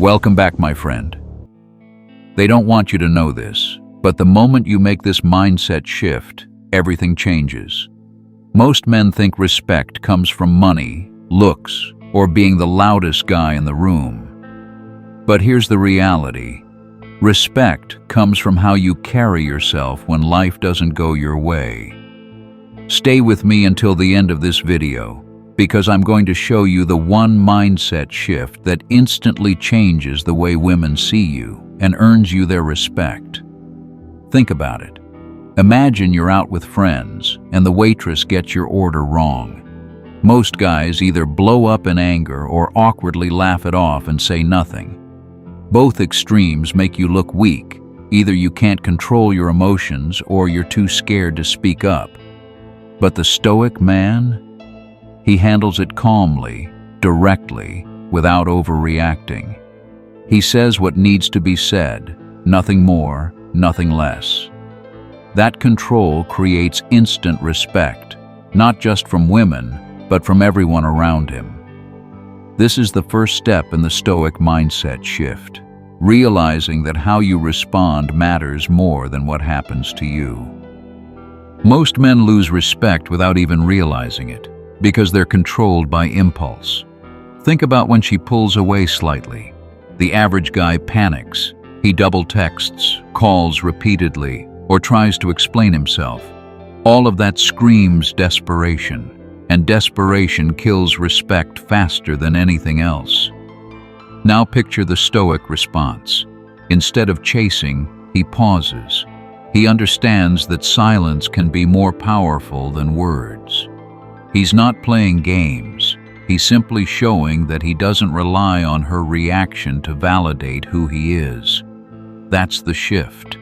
Welcome back, my friend. They don't want you to know this, but the moment you make this mindset shift, everything changes. Most men think respect comes from money, looks, or being the loudest guy in the room. But here's the reality. Respect comes from how you carry yourself when life doesn't go your way. Stay with me until the end of this video, because I'm going to show you the one mindset shift that instantly changes the way women see you and earns you their respect. Think about it. Imagine you're out with friends and the waitress gets your order wrong. Most guys either blow up in anger or awkwardly laugh it off and say nothing. Both extremes make you look weak. Either you can't control your emotions or you're too scared to speak up. But the Stoic man, he handles it calmly, directly, without overreacting. He says what needs to be said, nothing more, nothing less. That control creates instant respect, not just from women, but from everyone around him. This is the first step in the Stoic mindset shift, realizing that how you respond matters more than what happens to you. Most men lose respect without even realizing it, because they're controlled by impulse. Think about when she pulls away slightly. The average guy panics. He double texts, calls repeatedly, or tries to explain himself. All of that screams desperation, and desperation kills respect faster than anything else. Now picture the Stoic response. Instead of chasing, he pauses. He understands that silence can be more powerful than words. He's not playing games. He's simply showing that he doesn't rely on her reaction to validate who he is. That's the shift.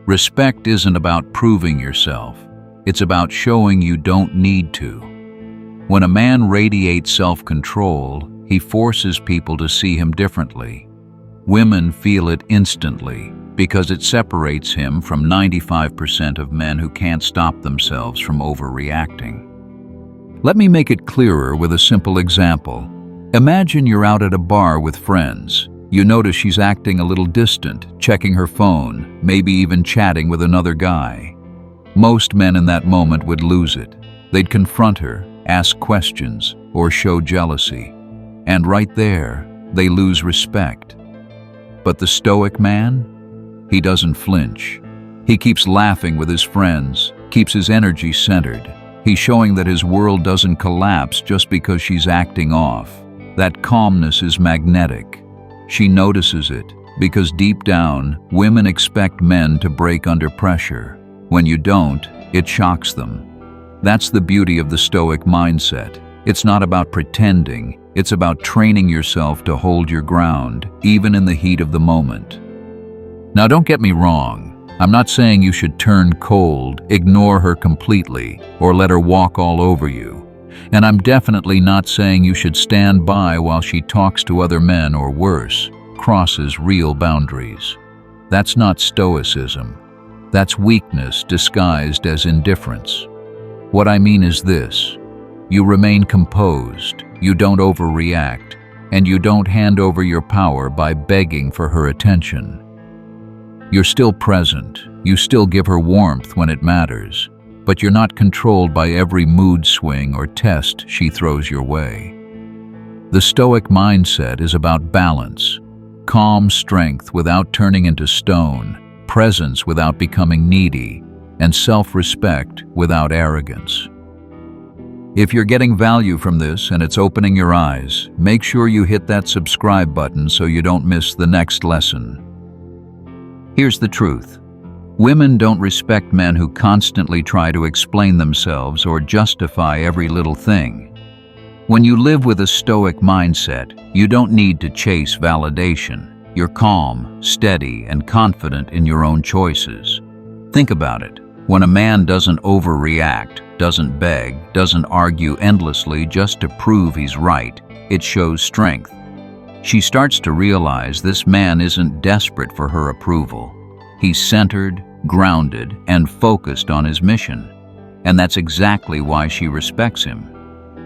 Respect isn't about proving yourself. It's about showing you don't need to. When a man radiates self-control, he forces people to see him differently. Women feel it instantly because it separates him from 95% of men who can't stop themselves from overreacting. Let me make it clearer with a simple example. Imagine you're out at a bar with friends. You notice she's acting a little distant, checking her phone, maybe even chatting with another guy. Most men in that moment would lose it. They'd confront her, ask questions, or show jealousy. And right there, they lose respect. But the Stoic man? He doesn't flinch. He keeps laughing with his friends, keeps his energy centered. He's showing that his world doesn't collapse just because she's acting off. That calmness is magnetic. She notices it because deep down, women expect men to break under pressure. When you don't, it shocks them. That's the beauty of the Stoic mindset. It's not about pretending. It's about training yourself to hold your ground, even in the heat of the moment. Now, don't get me wrong. I'm not saying you should turn cold, ignore her completely, or let her walk all over you. And I'm definitely not saying you should stand by while she talks to other men or worse, crosses real boundaries. That's not stoicism. That's weakness disguised as indifference. What I mean is this: you remain composed, you don't overreact, and you don't hand over your power by begging for her attention. You're still present, you still give her warmth when it matters, but you're not controlled by every mood swing or test she throws your way. The Stoic mindset is about balance, calm strength without turning into stone, presence without becoming needy, and self-respect without arrogance. If you're getting value from this and it's opening your eyes, make sure you hit that subscribe button so you don't miss the next lesson. Here's the truth. Women don't respect men who constantly try to explain themselves or justify every little thing. When you live with a Stoic mindset, you don't need to chase validation. You're calm, steady, and confident in your own choices. Think about it. When a man doesn't overreact, doesn't beg, doesn't argue endlessly just to prove he's right, it shows strength. She starts to realize this man isn't desperate for her approval. He's centered, grounded, and focused on his mission. And that's exactly why she respects him.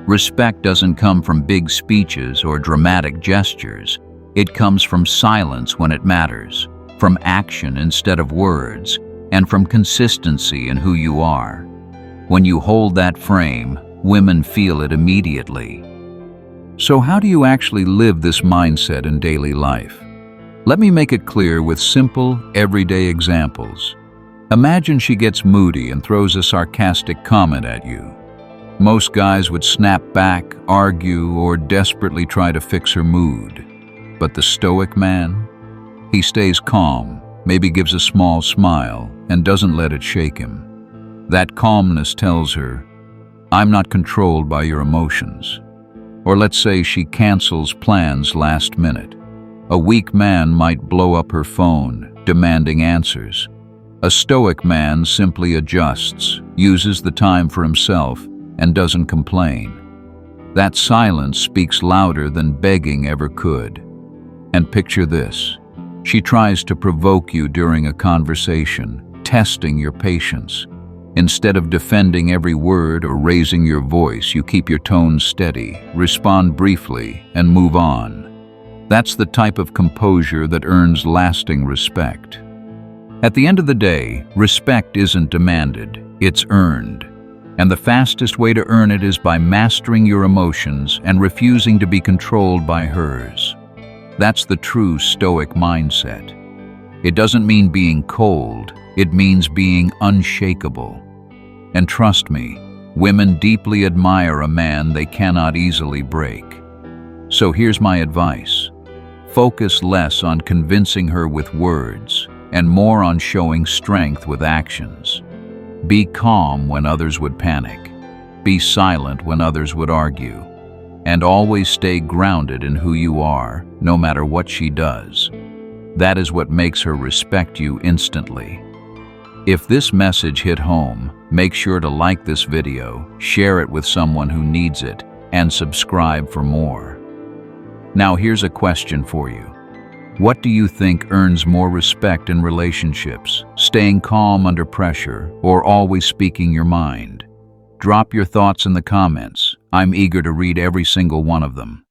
Respect doesn't come from big speeches or dramatic gestures. It comes from silence when it matters, from action instead of words, and from consistency in who you are. When you hold that frame, women feel it immediately. So how do you actually live this mindset in daily life? Let me make it clear with simple, everyday examples. Imagine she gets moody and throws a sarcastic comment at you. Most guys would snap back, argue, or desperately try to fix her mood. But the Stoic man? He stays calm, maybe gives a small smile, and doesn't let it shake him. That calmness tells her, "I'm not controlled by your emotions." Or let's say she cancels plans last minute. A weak man might blow up her phone, demanding answers. A Stoic man simply adjusts, uses the time for himself, and doesn't complain. That silence speaks louder than begging ever could. And picture this. She tries to provoke you during a conversation, testing your patience. Instead of defending every word or raising your voice, you keep your tone steady, respond briefly, and move on. That's the type of composure that earns lasting respect. At the end of the day, respect isn't demanded, it's earned. And the fastest way to earn it is by mastering your emotions and refusing to be controlled by hers. That's the true Stoic mindset. It doesn't mean being cold, it means being unshakable. And trust me, women deeply admire a man they cannot easily break. So here's my advice. Focus less on convincing her with words and more on showing strength with actions. Be calm when others would panic. Be silent when others would argue. And always stay grounded in who you are, no matter what she does. That is what makes her respect you instantly. If this message hit home, make sure to like this video, share it with someone who needs it, and subscribe for more. Now here's a question for you. What do you think earns more respect in relationships, staying calm under pressure, or always speaking your mind? Drop your thoughts in the comments. I'm eager to read every single one of them.